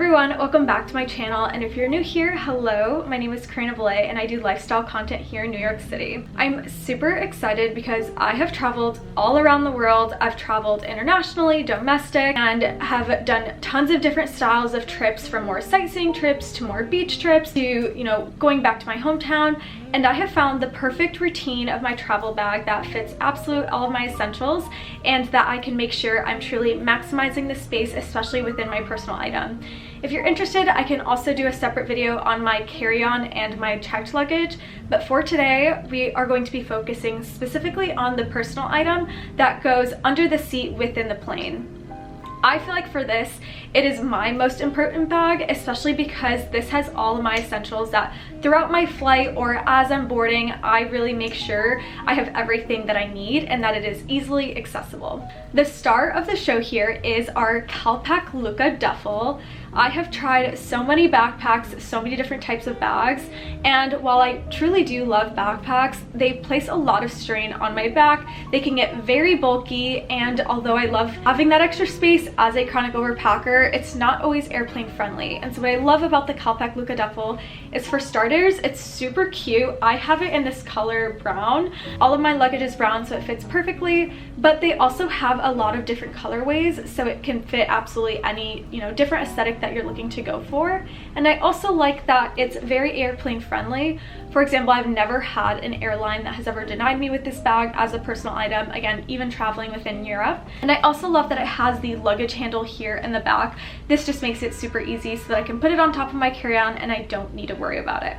everyone, welcome back to my channel, and if you're new here, hello, my name is Karina Belay and I do lifestyle content here in New York City. I'm super excited because I have traveled all around the world. I've traveled internationally, domestic, and have done tons of different styles of trips, from more sightseeing trips to more beach trips to, going back to my hometown. And I have found the perfect routine of my travel bag that fits absolutely all of my essentials and that I can make sure I'm truly maximizing the space, especially within my personal item. If you're interested, I can also do a separate video on my carry-on and my checked luggage, but for today, we are going to be focusing specifically on the personal item that goes under the seat within the plane. I feel like for this, it is my most important bag, especially because this has all of my essentials that throughout my flight or as I'm boarding, I really make sure I have everything that I need and that it is easily accessible. The star of the show here is our calpak luka duffel. I have tried so many backpacks, so many different types of bags, and while I truly do love backpacks, they place a lot of strain on my back. They can get very bulky, and although I love having that extra space as a chronic overpacker, it's not always airplane friendly. And so what I love about the calpak luka duffel is, for starters, it's super cute. I have it in this color brown. All of my luggage is brown, so it fits perfectly, but they also have a lot of different colorways, so it can fit absolutely any, different aesthetic that you're looking to go for. And I also like that it's very airplane friendly. For example, I've never had an airline that has ever denied me with this bag as a personal item, again, even traveling within Europe. And I also love that it has the luggage handle here in the back. This just makes it super easy so that I can put it on top of my carry-on and I don't need to worry about it.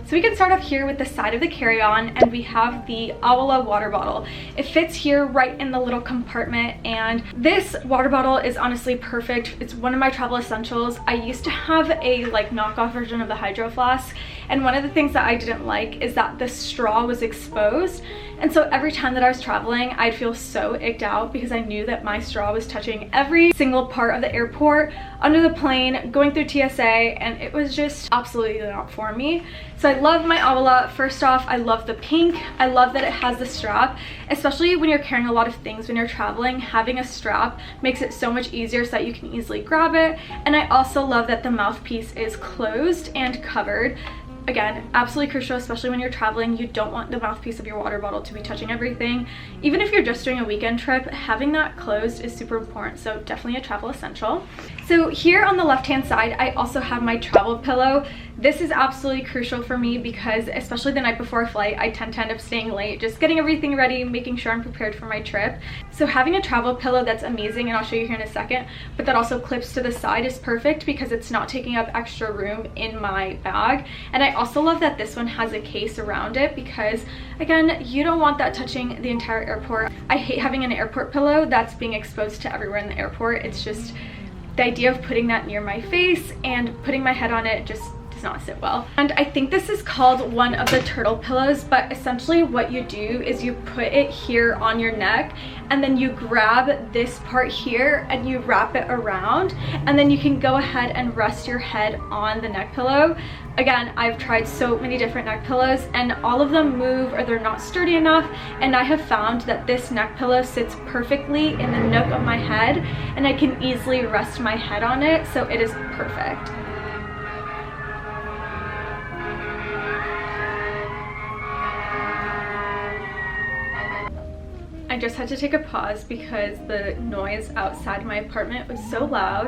So we can start off here with the side of the carry-on, and we have the Awala water bottle. It fits here right in the little compartment, and this water bottle is honestly perfect. It's one of my travel essentials. I used to have a knockoff version of the Hydro Flask, and one of the things that I didn't like is that the straw was exposed. And so every time that I was traveling, I'd feel so icked out because I knew that my straw was touching every single part of the airport, under the plane, going through TSA, and it was just absolutely not for me. So I love my Awala. First off, I love the pink. I love that it has the strap, especially when you're carrying a lot of things when you're traveling. Having a strap makes it so much easier so that you can easily grab it. And I also love that the mouthpiece is closed and covered. Again, absolutely crucial, especially when you're traveling. You don't want the mouthpiece of your water bottle to be touching everything. Even if you're just doing a weekend trip, having that closed is super important, so definitely a travel essential. So here on the left-hand side, I also have my travel pillow. This is absolutely crucial for me because, especially the night before a flight, I tend to end up staying late, just getting everything ready, making sure I'm prepared for my trip. So having a travel pillow that's amazing, and I'll show you here in a second, but that also clips to the side, is perfect because it's not taking up extra room in my bag. And I also love that this one has a case around it because, again, you don't want that touching the entire airport. I hate having an airport pillow that's being exposed to everywhere in the airport. It's just the idea of putting that near my face and putting my head on it just does not sit well. And I think this is called one of the turtle pillows, but essentially what you do is you put it here on your neck, and then you grab this part here and you wrap it around, and then you can go ahead and rest your head on the neck pillow. Again, I've tried so many different neck pillows and all of them move or they're not sturdy enough, and I have found that this neck pillow sits perfectly in the nook of my head and I can easily rest my head on it, so it is perfect. I just had to take a pause because the noise outside my apartment was so loud.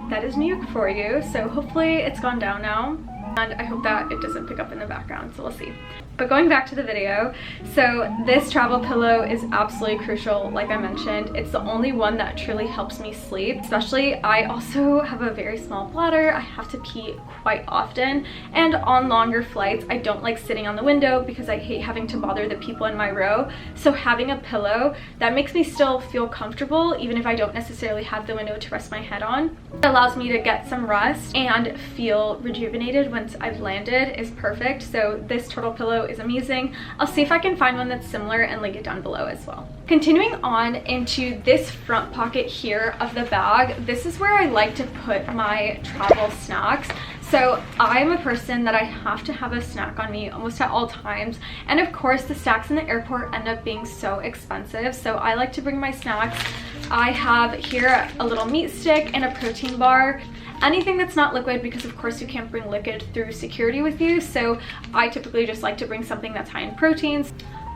That is New York for you, so hopefully it's gone down now. And I hope that it doesn't pick up in the background, so we'll see. But going back to the video, so this travel pillow is absolutely crucial. Like I mentioned, it's the only one that truly helps me sleep. Especially, I also have a very small bladder. I have to pee quite often, and on longer flights, I don't like sitting on the window because I hate having to bother the people in my row. So having a pillow that makes me still feel comfortable, even if I don't necessarily have the window to rest my head on, it allows me to get some rest and feel rejuvenated once I've landed, is perfect. So this turtle pillow is amazing. I'll see if I can find one that's similar and link it down below as well. Continuing on into this front pocket here of the bag, this is where I like to put my travel snacks. So I'm a person that I have to have a snack on me almost at all times, and of course the snacks in the airport end up being so expensive, so I like to bring my snacks. I have here a little meat stick and a protein bar. anything that's not liquid, because of course you can't bring liquid through security with you, so I typically just like to bring something that's high in proteins.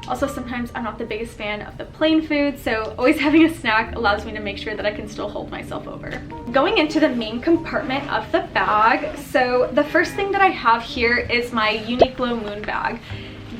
Also, sometimes I'm not the biggest fan of the plain food, so always having a snack allows me to make sure that I can still hold myself over. Going into the main compartment of the bag, so the first thing that I have here is my Uniqlo Moon bag.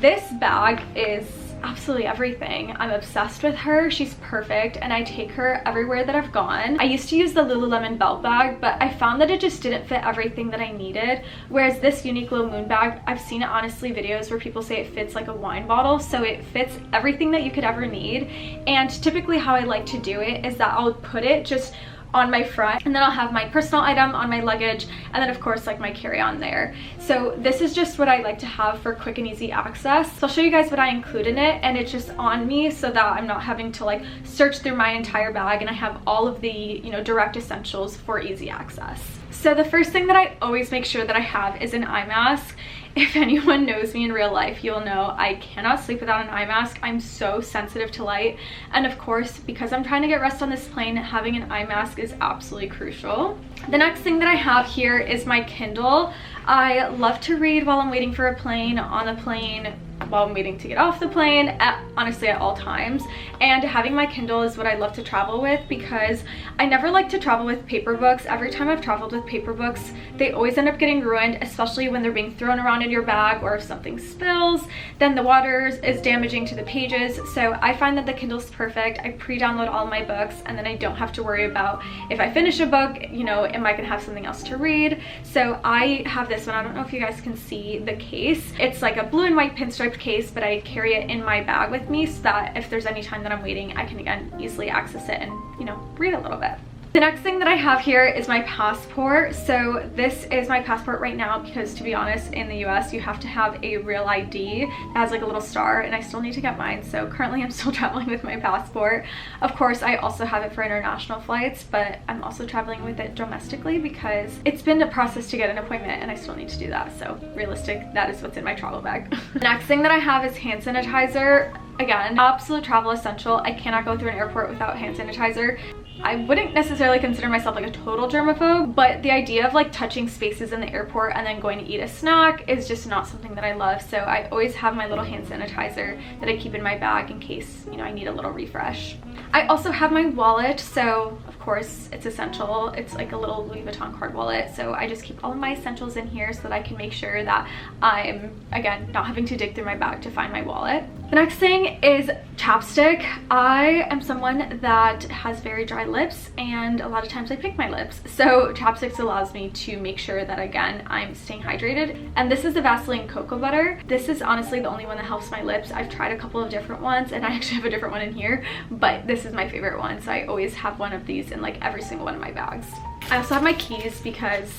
This bag is absolutely everything. I'm obsessed with her. She's perfect, and I take her everywhere that I've gone. I used to use the Lululemon belt bag, but I found that it just didn't fit everything that I needed, whereas this Uniqlo Moon bag, I've seen honestly videos where people say it fits like a wine bottle, so it fits everything that you could ever need. And typically how I like to do it is that I'll put it just on my front, and then I'll have my personal item on my luggage, and then of course like my carry-on there. So this is just what I like to have for quick and easy access. So I'll show you guys what I include in it, and it's just on me so that I'm not having to like search through my entire bag, and I have all of the, you know, direct essentials for easy access. So the first thing that I always make sure that I have is an eye mask. If anyone knows me in real life, you'll know I cannot sleep without an eye mask. I'm so sensitive to light, and of course, because I'm trying to get rest on this plane, having an eye mask is absolutely crucial. The next thing that I have here is my Kindle. I love to read while I'm waiting for a plane, on a plane, while I'm waiting to get off the plane, honestly at all times. And having my Kindle is what I love to travel with, because I never like to travel with paper books. Every time I've traveled with paper books, they always end up getting ruined, especially when they're being thrown around in your bag, or if something spills, then the water is damaging to the pages. So I find that the Kindle's perfect. I pre-download all my books, and then I don't have to worry about if I finish a book, you know, am I gonna have something else to read? So I have this one. I don't know if you guys can see the case. It's like a blue and white pinstripe case, but I carry it in my bag with me so that if there's any time that I'm waiting, I can again easily access it and, you know, read a little bit. The next thing that I have here is my passport. So this is my passport right now, because to be honest, in the US you have to have a real ID that has like a little star, and I still need to get mine. So currently I'm still traveling with my passport. Of course, I also have it for international flights, but I'm also traveling with it domestically because it's been a process to get an appointment, and I still need to do that. So realistic, that is what's in my travel bag. The next thing that I have is hand sanitizer. Again, absolute travel essential. I cannot go through an airport without hand sanitizer. I wouldn't necessarily consider myself like a total germaphobe, but the idea of like touching spaces in the airport and then going to eat a snack is just not something that I love. So I always have my little hand sanitizer that I keep in my bag in case, you know, I need a little refresh. I also have my wallet, so of course it's essential. It's like a little Louis Vuitton card wallet, so I just keep all of my essentials in here so that I can make sure that I'm, again, not having to dig through my bag to find my wallet. The next thing is chapstick. I am someone that has very dry lips, and a lot of times I pick my lips, so chapsticks allows me to make sure that, again, I'm staying hydrated. And this is the Vaseline Cocoa Butter. This is honestly the only one that helps my lips. I've tried a couple of different ones, and I actually have a different one in here, but this is my favorite one, so I always have one of these in like every single one of my bags. I also have my keys because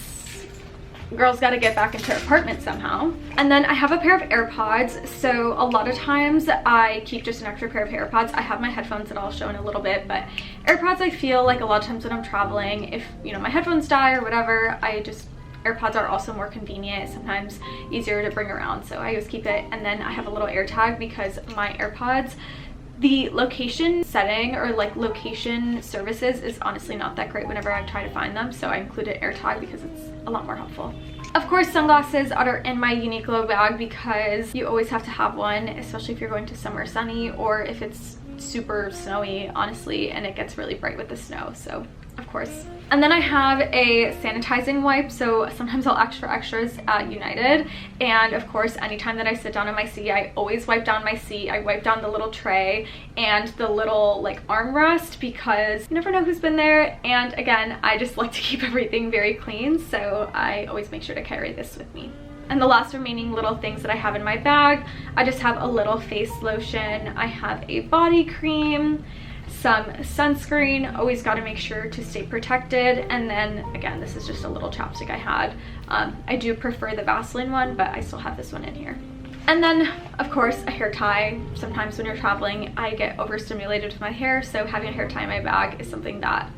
girls got to get back into their apartment somehow. And then I have a pair of AirPods, so a lot of times I keep just an extra pair of AirPods. I have my headphones that I'll show in a little bit, but AirPods, I feel like a lot of times when I'm traveling, if, you know, my headphones die or whatever, AirPods are also more convenient, sometimes easier to bring around, so I always keep it. And then I have a little air tag because my AirPods, the location setting or like location services is honestly not that great whenever I try to find them, so I included AirTag because it's a lot more helpful. Of course, sunglasses are in my Uniqlo bag because you always have to have one, especially if you're going to somewhere sunny or if it's super snowy, honestly, and it gets really bright with the snow, so of course. And then I have a sanitizing wipe, so sometimes I'll ask for extras at United, and of course anytime that I sit down in my seat, I always wipe down my seat. I wipe down the little tray and the little like armrest because you never know who's been there, and again, I just like to keep everything very clean, so I always make sure to carry this with me. And the last remaining little things that I have in my bag, I just have a little face lotion, I have a body cream, some sunscreen, always got to make sure to stay protected, and then again, this is just a little chapstick I had. I do prefer the Vaseline one, but I still have this one in here. And then of course a hair tie. Sometimes when you're traveling I get overstimulated with my hair, so having a hair tie in my bag is something that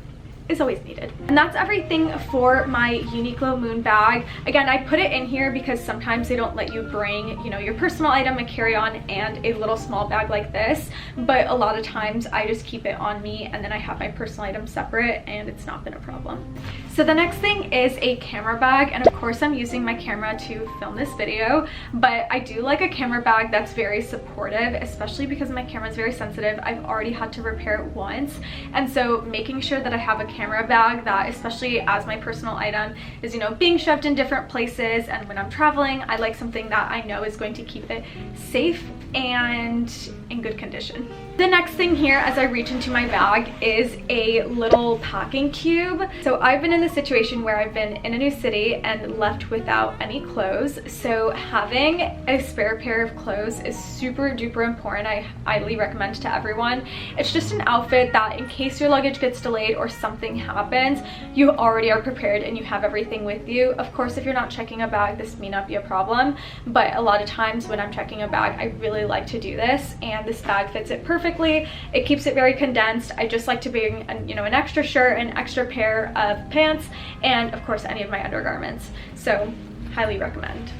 is always needed. And that's everything for my Uniqlo Moon bag. Again, I put it in here because sometimes they don't let you bring, you know, your personal item, a carry-on, and a little small bag like this, but a lot of times I just keep it on me and then I have my personal items separate, and it's not been a problem. So the next thing is a camera bag, and of course I'm using my camera to film this video, but I do like a camera bag that's very supportive, especially because my camera is very sensitive. I've already had to repair it once, and so making sure that I have a camera bag that, especially as my personal item, is, you know, being shoved in different places, and when I'm traveling, I like something that I know is going to keep it safe and in good condition. The next thing here as I reach into my bag is a little packing cube. So I've been in the situation where I've been in a new city and left without any clothes, so having a spare pair of clothes is super duper important. I highly recommend to everyone. It's just an outfit that in case your luggage gets delayed or something happens, you already are prepared and you have everything with you. Of course, if you're not checking a bag, this may not be a problem, but a lot of times when I'm checking a bag, I really like to do this, and this bag fits it perfectly. It keeps it very condensed. I just like to bring an extra shirt, an extra pair of pants, and of course any of my undergarments. So highly recommend.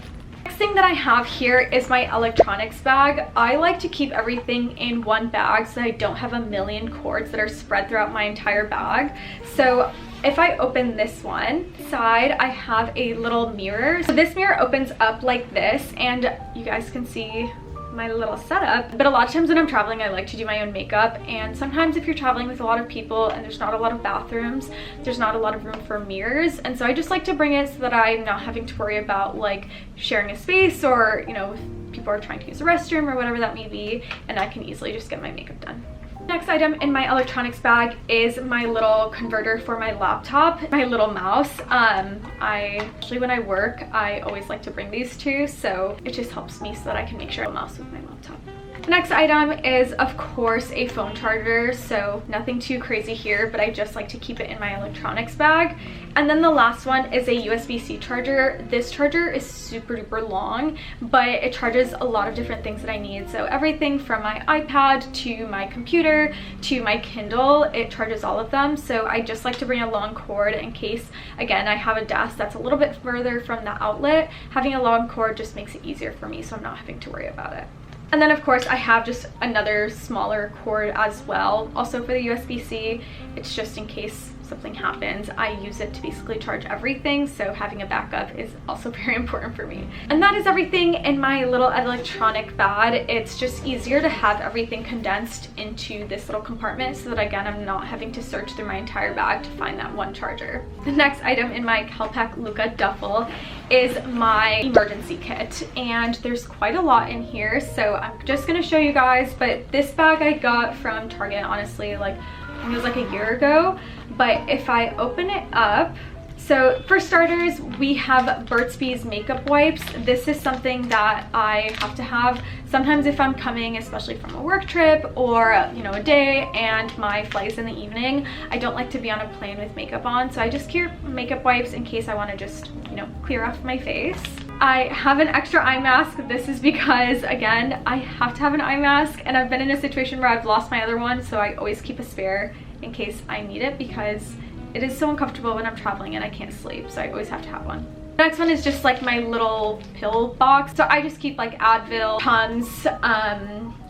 Next thing that I have here is my electronics bag. I like to keep everything in one bag so that I don't have a million cords that are spread throughout my entire bag. So if I open this one side, I have a little mirror. So this mirror opens up like this, and you guys can see my little setup. But a lot of times when I'm traveling, I like to do my own makeup, and sometimes if you're traveling with a lot of people and there's not a lot of bathrooms, there's not a lot of room for mirrors, and so I just like to bring it so that I'm not having to worry about like sharing a space, or, you know, if people are trying to use a restroom or whatever that may be, and I can easily just get my makeup done. Next item in my electronics bag is my little converter for my laptop, my little mouse. Actually when I work, I always like to bring these two, so it just helps me so that I can make sure I have a mouse with my laptop. The next item is, of course, a phone charger, so nothing too crazy here, but I just like to keep it in my electronics bag. And then the last one is a USB-C charger. This charger is super duper long, but it charges a lot of different things that I need. So everything from my iPad to my computer to my Kindle, it charges all of them. So I just like to bring a long cord in case, again, I have a desk that's a little bit further from the outlet. Having a long cord just makes it easier for me, so I'm not having to worry about it. And then of course I have just another smaller cord as well, also for the USB-C. It's just in case something happens. I use it to basically charge everything, so having a backup is also very important for me. And that is everything in my little electronic bag. It's just easier to have everything condensed into this little compartment so that, again, I'm not having to search through my entire bag to find that one charger. The next item in my calpak luka duffel is my emergency kit, and there's quite a lot in here, so I'm just gonna show you guys. But this bag I got from Target, honestly, like I think it was like a year ago. But if I open it up, so for starters, we have Burt's Bees makeup wipes. This is something that I have to have sometimes if I'm coming, especially from a work trip or, you know, a day and my flight is in the evening. I don't like to be on a plane with makeup on, so I just keep makeup wipes in case I want to just, you know, clear off my face. I have an extra eye mask. This is because, again, I have to have an eye mask, and I've been in a situation where I've lost my other one, so I always keep a spare in case I need it, because it is so uncomfortable when I'm traveling and I can't sleep, so I always have to have one. The next one is just like my little pill box. So I just keep like Advil, Tums,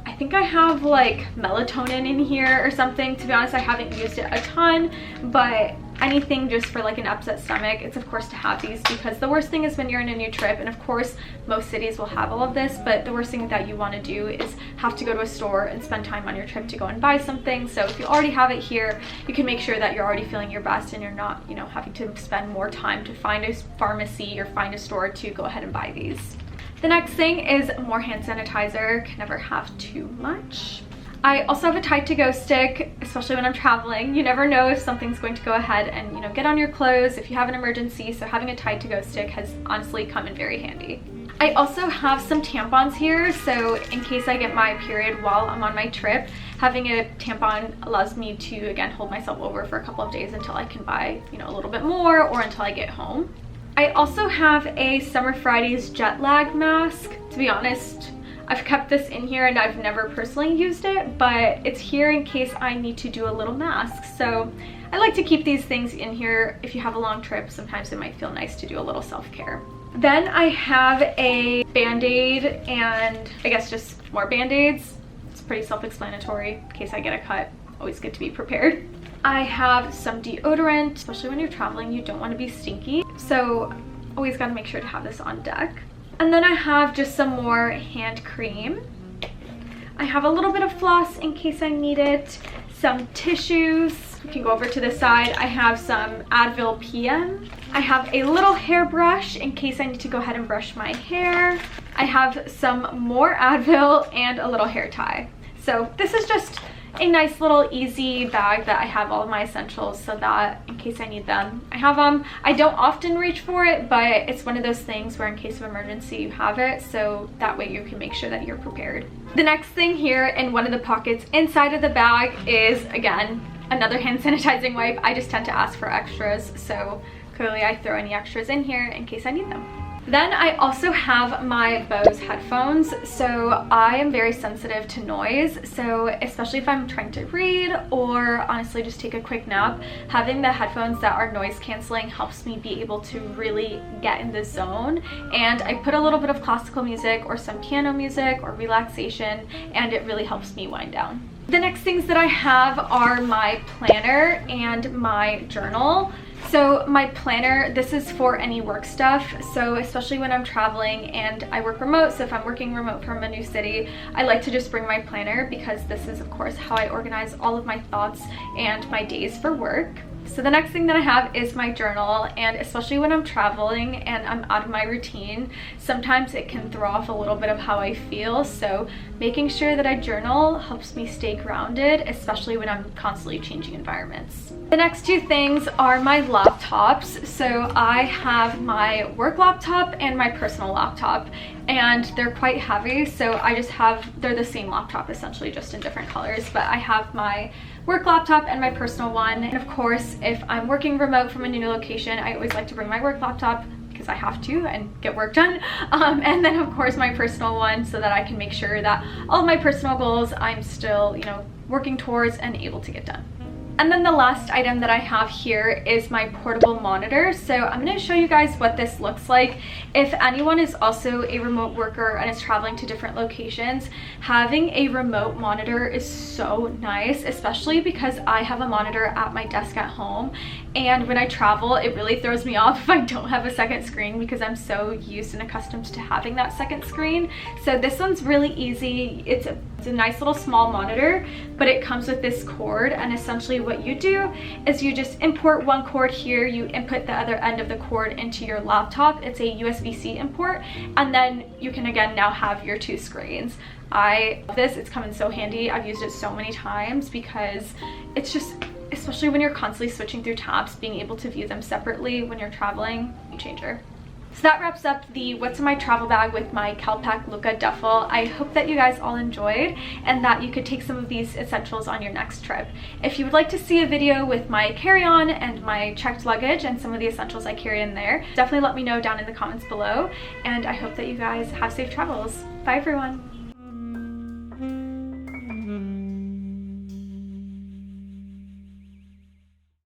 I think I have like melatonin in here or something. To be honest, I haven't used it a ton, but anything just for like an upset stomach, it's of course to have these, because the worst thing is when you're in a new trip, and of course most cities will have all of this, but the worst thing that you want to do is have to go to a store and spend time on your trip to go and buy something. So if you already have it here, you can make sure that you're already feeling your best and you're not, you know, having to spend more time to find a pharmacy or find a store to go ahead and buy these. The next thing is more hand sanitizer. Can never have too much. I also have a Tide to Go stick, especially when I'm traveling. You never know if something's going to go ahead and, you know, get on your clothes if you have an emergency, so having a Tide to Go stick has honestly come in very handy. I also have some tampons here, so in case I get my period while I'm on my trip, having a tampon allows me to, again, hold myself over for a couple of days until I can buy, you know, a little bit more, or until I get home. I also have a Summer Fridays jet lag mask. To be honest, I've kept this in here and I've never personally used it, but it's here in case I need to do a little mask. So I like to keep these things in here. If you have a long trip, sometimes it might feel nice to do a little self-care. Then I have a Band-Aid and I guess just more Band-Aids. It's pretty self-explanatory in case I get a cut. Always good to be prepared. I have some deodorant, especially when you're traveling, you don't want to be stinky. So always got to make sure to have this on deck. And then I have just some more hand cream. I have a little bit of floss in case I need it, some tissues. We can go over to the side. I have some Advil PM. I have a little hairbrush in case I need to go ahead and brush my hair. I have some more Advil and a little hair tie. So this is just a nice little easy bag that I have all of my essentials so that in case I need them, I have them. I don't often reach for it, but it's one of those things where in case of emergency you have it, so that way you can make sure that you're prepared. The next thing here in one of the pockets inside of the bag is, again, another hand sanitizing wipe. I just tend to ask for extras, so clearly I throw any extras in here in case I need them. Then I also have my Bose headphones. So I am very sensitive to noise. So especially if I'm trying to read or honestly just take a quick nap, having the headphones that are noise canceling helps me be able to really get in the zone. And I put a little bit of classical music or some piano music or relaxation, and it really helps me wind down. The next things that I have are my planner and my journal. So my planner, this is for any work stuff. So especially when I'm traveling and I work remote, so if I'm working remote from a new city, I like to just bring my planner because this is of course how I organize all of my thoughts and my days for work. So the next thing that I have is my journal, and especially when I'm traveling and I'm out of my routine, sometimes it can throw off a little bit of how I feel. So making sure that I journal helps me stay grounded, especially when I'm constantly changing environments. The next two things are my laptops. So I have my work laptop and my personal laptop, and they're quite heavy. So I just have, they're the same laptop essentially, just in different colors, but I have my work laptop and my personal one. And of course, if I'm working remote from a new location, I always like to bring my work laptop because I have to and get work done. And then of course my personal one, so that I can make sure that all of my personal goals I'm still, working towards and able to get done. And then the last item that I have here is my portable monitor. So I'm going to show you guys what this looks like. If anyone is also a remote worker and is traveling to different locations, having a remote monitor is so nice, especially because I have a monitor at my desk at home. And when I travel, it really throws me off if I don't have a second screen because I'm so used and accustomed to having that second screen. So this one's really easy. It's a nice little small monitor, but it comes with this cord, and essentially what you do is you just import one cord here, you input the other end of the cord into your laptop. It's a USB-C import, and then you can again now have your two screens. I love this. It's come in so handy. I've used it so many times because it's just, especially when you're constantly switching through tabs, being able to view them separately when you're traveling, game changer. So that wraps up the what's in my travel bag with my calpak luka duffel. I hope that you guys all enjoyed and that you could take some of these essentials on your next trip. If you would like to see a video with my carry-on and my checked luggage and some of the essentials I carry in there, definitely let me know down in the comments below, and I hope that you guys have safe travels. Bye everyone!